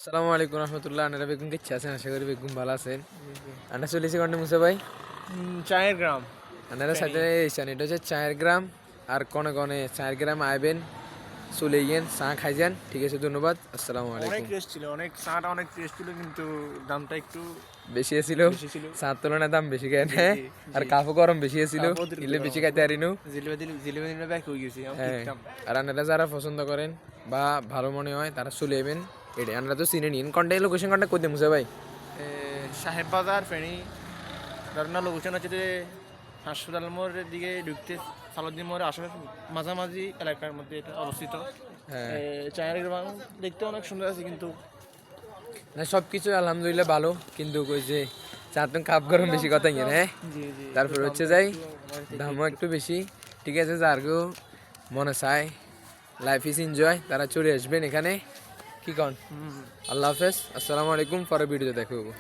আসসালামু আলাইকুম রহমতুল্লাহ। আনারা বেগুন কিচ্ছা আছেন? আশা করি বেগুন ভালো আছেন। আনা চলেছি কন্যা মুসা ভাই, চায়ের গ্রাম আনারা ফেনী। সাথে এসেছেন। এটা হচ্ছে চায়ের গ্রাম। আর কনে কনে চায়ের গ্রাম আইবেন, চলে গিয়েন চা খাইছেন। ঠিক আছে, ধন্যবাদ। আসসালামু অনেক আলাইকুম। টেস্ট ছিল, চাটা অনেক টেস্ট ছিল, কিন্তু দামটা একটু বেশি ছিল, বেশি ছিল। চার তুলনায় দাম বেশি কেন? জি হ্যাঁ, জি আর জি। কাপও গরম বেশি ছিল, তারপর অতিরিক্ত ইলে গরম বেশি আছে। খাইতে পারিনু। জিলেবি দিলে ব্যাক হয়ে গেছি, আমি হ্যাঁ, দেখতাম। আর আনারা যারা পছন্দ করেন বা ভালো মনে হয় তারা চলে যাবেন। এটা আনারা তো চিনে নিন। কন্ট্যাক্ট লোকেশন কন্ট্যাক্ট করতে মুসা ভাই। সাহেব বাজার ফেনী। ধরনা লোকেশন হচ্ছে যে হাসপাতাল মোড়ের দিকে ঢুকতে সালাউদ্দিন মোড়ের আশেপাশে মাঝামাঝি এলাকার মধ্যে এটা অবস্থিত। হ্যাঁ, চায়ের গ্রাম দেখতে অনেক সুন্দর আছে, কিন্তু না সব কিছু আলহামদুলিল্লাহ ভালো, কিন্তু ওই যে চার দিন কাপ গরম বেশি কথা ইয়ে। হ্যাঁ, জি জি তারপর একটু হচ্ছে দামটা যাই, একটু আমাদের থেকে দামও একটু বেশি। ঠিক আছে, যার কেউ মনে চায় লাইফ ইজ এনজয়, তারা চলে আসবেন এখানে। কি কন? আল্লাহ হাফেজ, আসসালামু আলাইকুম। পরে ভিডিওতে দেখবো।